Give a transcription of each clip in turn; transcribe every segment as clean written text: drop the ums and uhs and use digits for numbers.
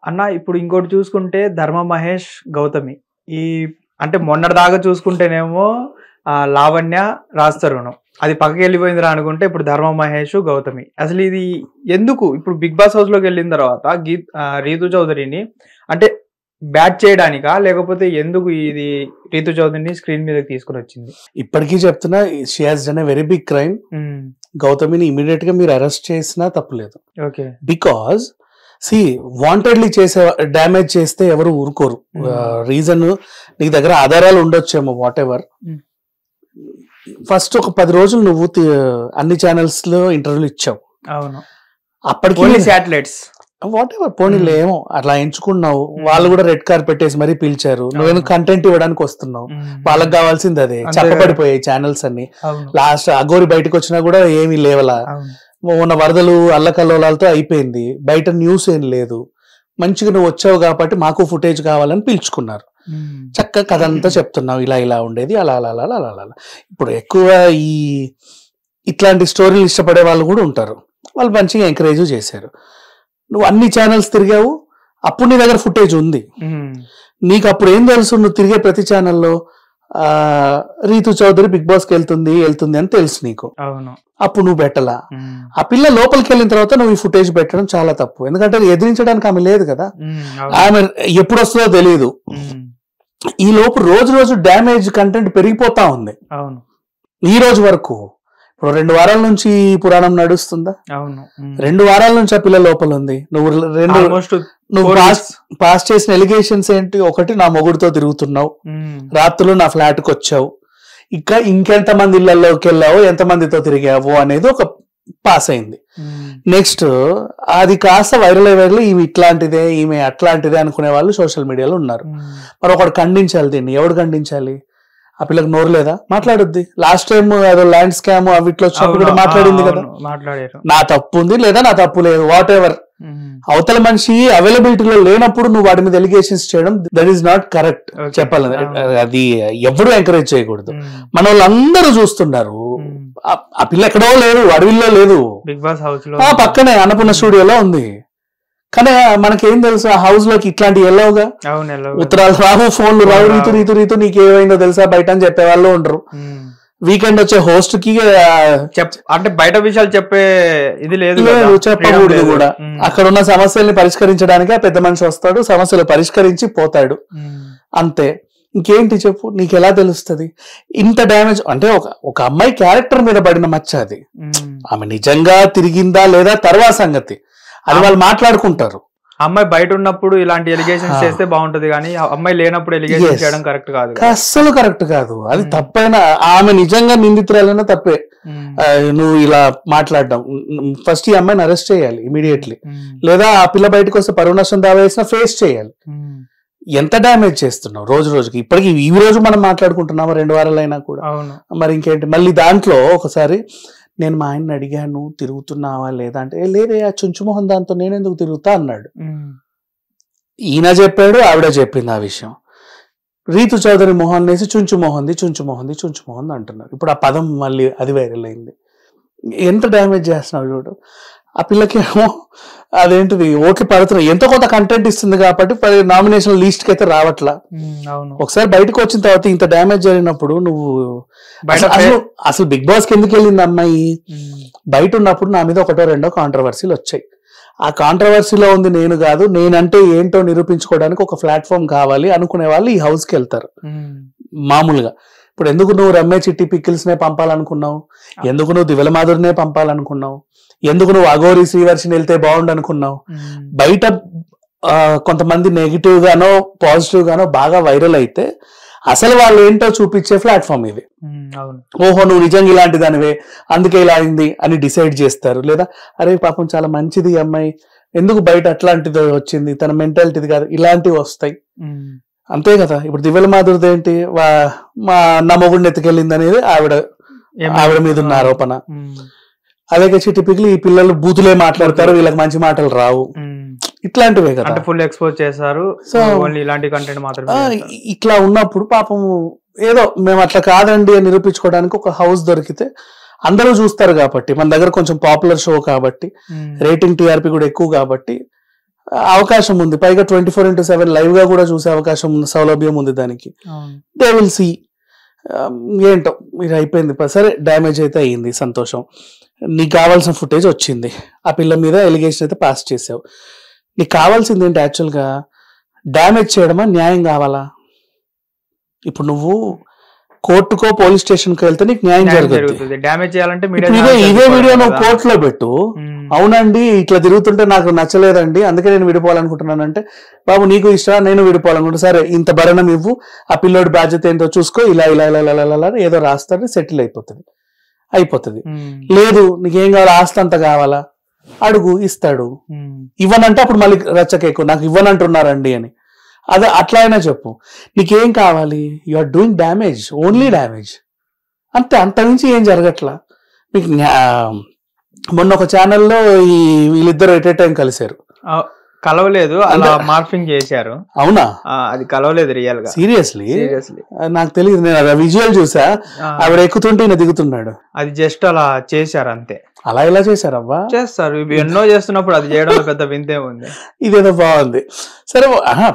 అన్న ఇప్పుడు ఇంకోటి చూసుకుంటే ధర్మ మహేష్ గౌతమి ఈ అంటే మొన్నటిదాకా చూసుకుంటేనేమో లావణ్య రాస్తరుణం అది పక్కకి వెళ్ళిపోయిందిరా అనుకుంటే ఇప్పుడు ధర్మ మహేష్ గౌతమి అసలు ఇది ఎందుకు ఇప్పుడు బిగ్ బాస్ హౌస్ లోకి వెళ్ళిన తర్వాత రీతు చౌదరిని అంటే బ్యాట్ చేయడానికా లేకపోతే ఎందుకు ఇది రీతు చౌదరిని స్క్రీన్ మీదకి తీసుకుని వచ్చింది? ఇప్పటికీ చెప్తున్నా she has done a very big crime. గౌతమిని ఇమీడియట్ గా మీరు అరెస్ట్ చేసినా తప్పులేదు. ఓకే, బికాస్ వాంటెడ్లీ చేసే డ్యామేజ్ చేస్తే ఎవరు ఊరుకోరు. రీజన్ నీకు దగ్గర ఆధారాలు ఉండొచ్చేమో, వాట్ ఎవర్. ఫస్ట్ ఒక 10 రోజులు నువ్వు అన్ని ఛానల్స్ లో ఇంటర్వ్యూలు ఇచ్చావు. అవును, అప్పటికి శాటిలైట్స్ వాట్ ఎవర్ పోనీలే ఏమో అట్లా ఎంచుకున్నావు. వాళ్ళు కూడా రెడ్ కార్డ్ పెట్టేసి మరీ పిలిచారు. నువ్వేమో కంటెంట్ ఇవ్వడానికి వస్తున్నావు. వాళ్ళకి కావాల్సింది అదే. చెప్పబడిపోయాయి ఛానల్స్ అన్ని. లాస్ట్ అఘోరి బయటకు వచ్చినా కూడా ఏమీ లేవలా. ఉన్న వరదలు అల్లకల్లోలాలతో అయిపోయింది. బయట న్యూస్ ఏం లేదు. మంచిగా నువ్వు వచ్చావు కాబట్టి మాకు ఫుటేజ్ కావాలని పిలుచుకున్నారు. చక్కగా కథ అంతా చెప్తున్నావు. ఇలా ఇలా ఉండేది, అలా అలా అలా అలా అలా. ఇప్పుడు ఎక్కువ ఇట్లాంటి స్టోరీలు ఇష్టపడే వాళ్ళు కూడా ఉంటారు. వాళ్ళు మంచిగా ఎంకరేజ్ చేశారు. నువ్వు అన్ని ఛానల్స్ తిరిగావు. అప్పుడు నీ దగ్గర ఫుటేజ్ ఉంది. నీకు అప్పుడు ఏం తెలుసు? నువ్వు తిరిగే ప్రతి ఛానల్లో రీతు చౌదరి బిగ్ బాస్ కి వెళ్తుంది అని తెలుసు నీకు. అప్పుడు నువ్వు పెట్టలా. ఆ పిల్ల లోపలికి వెళ్ళిన తర్వాత నువ్వు ఈ ఫుటేజ్ పెట్టడం చాలా తప్పు. ఎందుకంటే ఎదిరించడానికి ఆమె లేదు కదా. ఆమె ఎప్పుడు వస్తుందో తెలియదు. ఈ లోపు రోజు డ్యామేజ్ కంటెంట్ పెరిగిపోతా ఉంది. ఈ రోజు వరకు ఇప్పుడు 2 వారాల నుంచి పురాణం నడుస్తుందా? 2 వారాల నుంచి ఆ పిల్ల లోపల ఉంది. నువ్వు పాస్ చేసిన ఎలిగేషన్స్ ఏంటి? ఒకటి, నా మొగుడితో తిరుగుతున్నావు, రాత్రులు నా ఫ్లాట్ కి వచ్చావు, ఇంకెంత మంది ఇళ్లలోకి వెళ్ళావో, ఎంతమందితో తిరిగావో అనేది ఒక పాస్ అయింది. నెక్స్ట్ అది కాస్త వైరల్ ఈమె ఇట్లాంటిదే, ఈమె అట్లాంటిదే అనుకునే వాళ్ళు సోషల్ మీడియాలో ఉన్నారు. మరి ఒకడు ఖండించాలి దీన్ని. ఎవడు ఖండించాలి? ఆ పిల్లకి నోరు లేదా? మాట్లాడుద్ది. లాస్ట్ టైం అదో ల్యాండ్ స్కామ్ అవిట్లో వచ్చినప్పుడు కూడా మాట్లాడింది కదా. నా తప్పు ఉంది లేదా నా తప్పు లేదు, వాట్ ఎవర్. అవతల మనిషి అవైలబిలిటీలో లేనప్పుడు నువ్వు వాటి మీద ఎలిగేషన్స్ చేయడం దట్ ఈస్ నాట్ కరెక్ట్. చెప్పాలి, అది ఎవరు ఎంకరేజ్ చేయకూడదు. మన వాళ్ళందరూ చూస్తున్నారు. ఆ పిల్ల ఎక్కడో లేదు, అడవిలో లేదు, బిగ్ బాస్ హౌస్ లో పక్కనే అన్నపూర్ణ స్టూడియోలో ఉంది. కానీ మనకేం తెలుసు ఆ హౌస్ లోకి ఇట్లాంటి వెళ్ళవుగా. ఉత్తరాలు రావు, ఫోన్లు రావు. రీతు నీకేమైందో తెలుసా బయట అని చెప్పే వాళ్ళు ఉండరు. వీకెండ్ వచ్చే హోస్ట్ కి అంటే బయట విషయాలు చెప్పే ఇది లేదు, చెప్పకూడదు కూడా. అక్కడ ఉన్న సమస్యల్ని పరిష్కరించడానికి ఆ పెద్ద మనిషి వస్తాడు, సమస్యలు పరిష్కరించి పోతాడు, అంతే. ఇంకేంటి చెప్పు? నీకు ఎలా తెలుస్తుంది ఇంత డ్యామేజ్? అంటే ఒక అమ్మాయి క్యారెక్టర్ మీద పడిన మచ్చ అది. ఆమె నిజంగా తిరిగిందా లేదా తర్వాత సంగతి, అది వాళ్ళు మాట్లాడుకుంటారు. అమ్మాయి బయట ఉన్నప్పుడు ఇలాంటి ఎలిగేషన్స్ చేస్తే బాగుంటది, కానీ అమ్మాయి లేనప్పుడు ఎలిగేషన్ చేయడం కరెక్ట్ కాదు. అస్సలు కరెక్ట్ కాదు. అది తప్పైనా ఆమె నిజంగా నిందితురాలైనా తప్పే నువ్వు ఇలా మాట్లాడడం. ఫస్ట్ ఈ అమ్మాయిని అరెస్ట్ చేయాలి ఇమీడియట్లీ, లేదా ఆ పిల్ల బయటకు వస్తే పరువు నష్టం దావా వేసినా ఫేస్ చేయాలి. ఎంత డ్యామేజ్ చేస్తున్నావు రోజుకి. ఇప్పటికి ఈ రోజు మనం మాట్లాడుకుంటున్నామా 2 వారాలైనా కూడా. మరి ఇంకేంటి? మళ్ళీ దాంట్లో ఒకసారి నేను మా ఆయన్ని అడిగాను తిరుగుతున్నావా లేదా అంటే, లేదే ఆ చుంచుమోహన్ దాంతో నేనెందుకు తిరుగుతా అన్నాడు. ఈయన చెప్పాడు, ఆవిడ చెప్పింది ఆ విషయం. రీతు చౌదరి మొహన్ వేసి చుంచుమోహంది అంటున్నారు. ఇప్పుడు ఆ పదం మళ్ళీ అది వైరల్ అయింది. ఎంత డ్యామేజ్ చేస్తున్నావు చూడు. ఆ పిల్లకేమో అదేంటిది ఓకే పడుతున్నాయి, ఎంతో కొంత కంటెంట్ ఇస్తుంది కాబట్టి నామినేషన్ లిస్ట్ కి అయితే రావట్లా. ఒకసారి బయటకు వచ్చిన తర్వాత ఇంత డ్యామేజ్ జరిగినప్పుడు నువ్వు అసలు బిగ్ బాస్ కి ఎందుకు వెళ్ళింది అమ్మాయి? బయట ఉన్నప్పుడు నా మీద 1-2 కాంట్రవర్సీలు వచ్చాయి. ఆ కాంట్రవర్సీలో ఉంది నేను కాదు, నేనంటే ఏంటో నిరూపించుకోవడానికి ఒక ప్లాట్ఫామ్ కావాలి అనుకునే వాళ్ళు ఈ హౌస్ కి వెళ్తారు మామూలుగా. ఇప్పుడు ఎందుకు నువ్వు రమ్య చిట్టి పికిల్స్ నే పంపాలనుకున్నావు? ఎందుకు నువ్వు దివ్యల మాధురినే పంపాలనుకున్నావు? ఎందుకు నువ్వు అఘోరి శ్రీవర్షిని వెళ్తే బాగుండు అనుకున్నావు? బయట కొంతమంది నెగిటివ్ గానో పాజిటివ్ గానో బాగా వైరల్ అయితే అసలు వాళ్ళు ఏంటో చూపించే ప్లాట్ఫామ్ ఇది. ఓహో నువ్వు నిజంగా ఇలాంటి దానివే అందుకే ఇలా అయింది అని డిసైడ్ చేస్తారు. లేదా అరే పాపం చాలా మంచిది అమ్మాయి, ఎందుకు బయట అట్లాంటిది వచ్చింది, తన మెంటాలిటీది కాదు, ఇలాంటివి వస్తాయి అంతే కదా. ఇప్పుడు దివ్యల మాధురిది ఏంటి, మా నమ్మగుడిని ఎత్తుకెళ్ళింది అనేది ఆవిడ మీద ఉన్న ఆరోపణ. అలాగే చిట్టి పిగిలి ఈ పిల్లలు బూతులే మాట్లాడతారు, వీళ్ళకి మంచి మాటలు రావు, ఇట్లాంటివే కదా. ఫుల్ ఎక్స్పోజ్ చేశారు. సో ఇలాంటి కంటెంట్ మాత్రమే. ఇట్లా ఉన్నప్పుడు పాపం ఏదో మేము అట్లా కాదండి అని నిరూపించుకోవడానికి ఒక హౌస్ దొరికితే అందరూ చూస్తారు కాబట్టి, మన దగ్గర కొంచెం పాపులర్ షో కాబట్టి, రేటింగ్ టీఆర్పీ కూడా ఎక్కువ కాబట్టి అవకాశం ఉంది, పైగా 24/7 లైవ్ గా కూడా చూసే అవకాశం ఉంది, సౌలభ్యం ఉంది దానికి. They will see. ఏంటో మీరు అయిపోయింది, సరే డ్యామేజ్ అయితే అయ్యింది, సంతోషం. నీకు కావాల్సిన ఫుటేజ్ వచ్చింది, ఆ పిల్ల మీద ఎలిగేషన్ అయితే పాస్ చేసావు. నీకు కావాల్సింది ఏంటి యాక్చువల్గా? డ్యామేజ్ చేయడమా, న్యాయం కావాలా? ఇప్పుడు నువ్వు కోర్టుకో పోలీస్ స్టేషన్ కి వెళ్తే నీకు న్యాయం జరుగుతుంది. డ్యామేజ్ చేయాలంటే ఇదే వీడియో నువ్వు కోర్టులో పెట్టు, అవునండి ఇట్లా తిరుగుతుంటే నాకు నచ్చలేదండి అందుకే నేను విడిపోవాలనుకుంటున్నాను అంటే, బాబు నీకు ఇష్టం, నేను విడిపోవాలనుకుంటా, సరే ఇంత భరణం ఇవ్వు, ఆ పిల్లోడి బాధ్యత ఏంటో చూసుకో, ఇలా ఇలా ఇలా ఇలా ఇలా ఏదో రాస్తాడు, సెటిల్ అయిపోతుంది. లేదు నీకేం కావాలి, ఆస్తి అంత కావాలా, అడుగు, ఇస్తాడు. ఇవ్వనంటే అప్పుడు మళ్ళీ రచ్చకెక్కు, నాకు ఇవ్వనంటున్నారండి అని. అదే అట్లా అయినా చెప్పు, నీకేం కావాలి, you are doing damage, only damage అంతే, అంతకుమించి ఏం జరగట్లా. మీకు మొన్న ఒక ఛానల్లో వీళ్ళిద్దరు ఎట్ ఏ టైం కలిశారు, కలవలేదు, అలా మార్ఫింగ్ చేశారు. అవునా? అది కలవలేదు రియల్ గా. సీరియస్లీ నాకు తెలియదు, నేను అది విజువల్ చూసా, ఆవిడ ఎక్కుతుంటే ఈయన దిగుతున్నాడు, అది జస్ట్ అలా చేశారు అంతే. అలా ఎలా చేశారబ్బా? చేస్తారు, ఎన్నో చేస్తున్నప్పుడు అది చేయడంలో పెద్ద వింతే ఉంది. ఇదేదో బాగుంది. సరే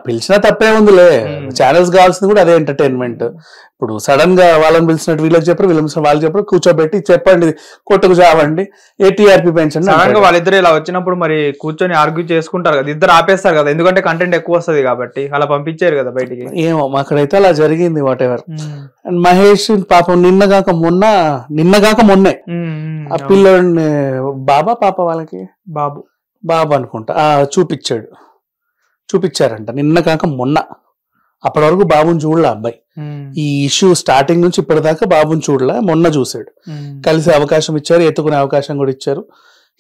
పిలిచినా తప్పే ఉందిలే, ఛానల్స్ కావాల్సింది కూడా అదే ఎంటర్టైన్మెంట్. ఇప్పుడు సడన్ గా వాళ్ళని పిలిచినట్టు వీళ్ళకి చెప్పరు, వాళ్ళు చెప్పరు, కూర్చోబెట్టి చెప్పండి కొట్టుకు చావండి, ఏటీఆర్పీ పెంచండి. సడన్ గా వాళ్ళిద్దరు ఇలా వచ్చినప్పుడు మరి కూర్చొని ఆర్గ్యూ చేసుకుంటారు కదా, ఇద్దరు ఆపేస్తారు కదా, ఎందుకంటే కంటెంట్ ఎక్కువ వస్తుంది కాబట్టి, అలా పంపించారు కదా బయటికి. ఏమో అక్కడైతే అలా జరిగింది, వాట్ ఎవర్. అండ్ మహేష్ పాపం నిన్నగాక మొన్నే ఆ పిల్లోడిని పాప వాళ్ళకి బాబు అనుకుంటా చూపించారంట, నిన్న కాక మొన్న. అప్పటి వరకు బాబుని చూడలే అబ్బాయి, ఈ ఇష్యూ స్టార్టింగ్ నుంచి ఇప్పటిదాకా బాబుని చూడలే, మొన్న చూసాడు. కలిసే అవకాశం ఇచ్చారు, ఎత్తుకునే అవకాశం కూడా ఇచ్చారు.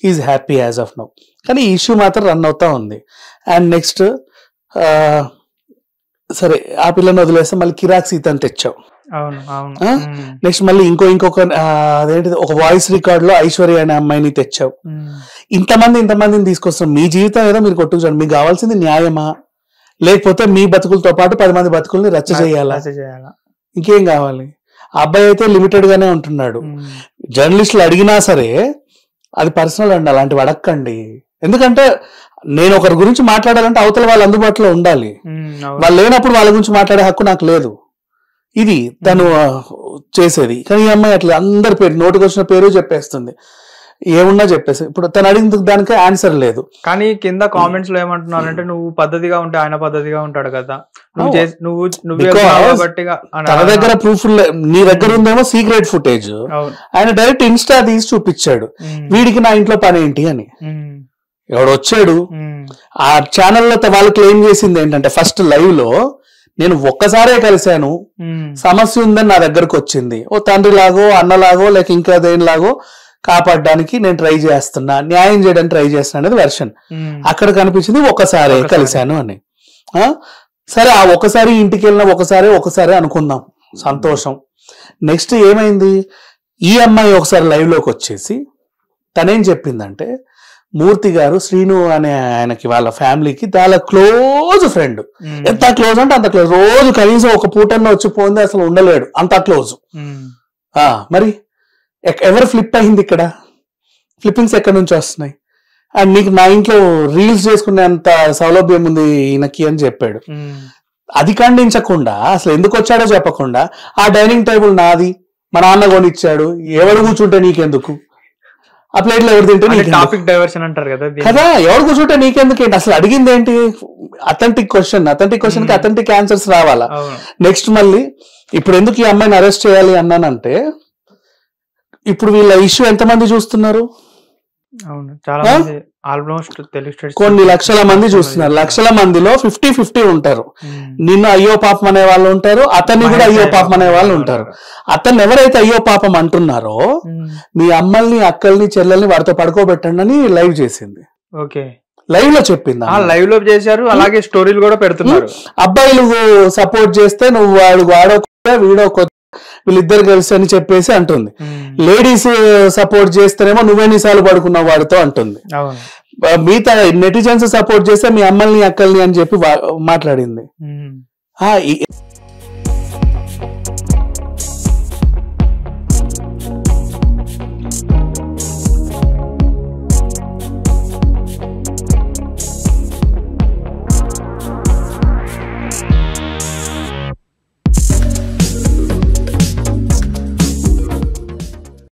He's happy as of now. కానీ ఈ ఇష్యూ మాత్రం రన్ అవుతా ఉంది. అండ్ నెక్స్ట్ సరే ఆ పిల్లని వదిలేస్తే మళ్ళీ కిరాక్ సీతని తెచ్చావు. నెక్స్ట్ మళ్ళీ ఇంకొక అదేంటిది, ఒక వాయిస్ రికార్డ్ లో ఐశ్వర్య అనే అమ్మాయిని తెచ్చావు. ఇంతమందిని తీసుకొస్తాం. మీ జీవితం ఏదో మీరు కొట్టుకు, మీకు కావాల్సింది న్యాయమా, లేకపోతే మీ బతుకులతో పాటు 10 మంది బతుకుల్ని రచ్చ చేయాలా? ఇంకేం కావాలి? ఆ అబ్బాయి అయితే లిమిటెడ్ గానే ఉంటున్నాడు. జర్నలిస్టులు అడిగినా సరే అది పర్సనల్ అండి, అలాంటివి అడగండి. ఎందుకంటే నేను ఒకరి గురించి మాట్లాడాలంటే అవతల వాళ్ళు అందుబాటులో ఉండాలి, వాళ్ళు లేనప్పుడు వాళ్ళ గురించి మాట్లాడే హక్కు నాకు లేదు. ఇది తను చేసేది. కానీ ఈ అమ్మాయి అట్లా అందరి పేరు, నోటికి వచ్చిన పేరు చెప్పేస్తుంది, ఏమున్నా చెప్పేసి. ఇప్పుడు తను అడిగిన దానికి ఆన్సర్ లేదు. కానీ కింద కామెంట్స్ లో ఏమంటున్నారంటే, నువ్వు పద్ధతిగా ఉంటే ఆయన పద్ధతిగా ఉంటాడు కదా, తన దగ్గర ప్రూఫ్, నీ దగ్గర ఉందేమో సీక్రెట్ ఫుటేజ్, ఆయన డైరెక్ట్ ఇన్స్టా తీసి చూపించాడు, వీడికి నా ఇంట్లో పని ఏంటి అని. ఎవడు వచ్చాడు ఆ ఛానల్లో, వాళ్ళు క్లెయిమ్ చేసింది ఏంటంటే, ఫస్ట్ లైవ్ లో నేను ఒక్కసారే కలిశాను, సమస్య ఉందని నా దగ్గరకు వచ్చింది, ఓ తండ్రిలాగో అన్నలాగో లేక ఇంకా దేనిలాగో కాపాడడానికి నేను ట్రై చేస్తున్నా, న్యాయం చేయడానికి ట్రై చేస్తున్నా అనేది వెర్షన్. అక్కడ కనిపించింది ఒకసారి కలిశాను అని. సరే ఆ ఒకసారి ఇంటికి వెళ్ళిన ఒకసారి అనుకుందాం, సంతోషం. నెక్స్ట్ ఏమైంది, ఈ అమ్మాయి ఒకసారి లైవ్ లోకి వచ్చేసి తనేం చెప్పిందంటే, మూర్తి గారు శ్రీను అనే ఆయనకి వాళ్ళ ఫ్యామిలీకి చాలా క్లోజ్ ఫ్రెండ్. ఎంత క్లోజ్ అంటే అంత క్లోజ్, రోజు కనీసం ఒక పూటన్న వచ్చిపోయింది, అసలు ఉండలేడు, అంత క్లోజ్. మరి ఎవరు ఫ్లిప్ అయింది ఇక్కడ? ఫ్లిప్పింగ్స్ ఎక్కడి నుంచి వస్తున్నాయి? అండ్ నీకు నా ఇంట్లో రీల్స్ చేసుకునేంత సౌలభ్యం ఉంది ఈయనకి అని చెప్పాడు. అది ఖండించకుండా, అసలు ఎందుకు వచ్చాడో చెప్పకుండా, ఆ డైనింగ్ టేబుల్ నాది, మా నాన్న కొనిచ్చాడు, ఎవరు కూర్చుంటే నీకెందుకు, ఆ ప్లేట్లో ఎవరు తింటే టాపిక్ డైవర్షన్ అంటారు కదా, ఎవరు కూర్చుంటే నీకెందుకు ఏంటి? అసలు అడిగింది ఏంటి? అథెంటిక్ క్వశ్చన్ కి అథెంటిక్ ఆన్సర్స్ రావాలా? నెక్స్ట్ మళ్ళీ ఇప్పుడు ఎందుకు ఈ అమ్మాయిని అరెస్ట్ చేయాలి అన్నానంటే, ఇప్పుడు వీళ్ళ ఇష్యూ ఎంతమంది చూస్తున్నారు? కొన్ని లక్షల మంది చూస్తున్నారు. లక్షల మందిలో 50-50 ఉంటారు. నిన్ను అయ్యో పాపం అనే వాళ్ళు ఉంటారు, అతన్ని కూడా అయ్యో పాపం అనే వాళ్ళు ఉంటారు. అతన్ని ఎవరైతే అయ్యో పాపం అంటున్నారో, మీ అమ్మల్ని అక్కల్ని చెల్లెల్ని వాడితో పడుకోబెట్టండి అని లైవ్ చేసింది. లైవ్ లో చెప్పింది, లైవ్ లో చేశారు. అలాగే స్టోరీలు కూడా పెడుతున్నారు. అబ్బాయిలు సపోర్ట్ చేస్తే నువ్వు వాడో వీడో వీళ్ళిద్దరు కలిసి అని చెప్పేసి అంటుంది. లేడీస్ సపోర్ట్ చేస్తేనేమో నువ్వెన్నిసార్లు పడుకున్నావు వాడితో అంటుంది. మిగతా నెటిజన్స్ సపోర్ట్ చేస్తే మీ అమ్మల్ని అక్కల్ని అని చెప్పి మాట్లాడింది.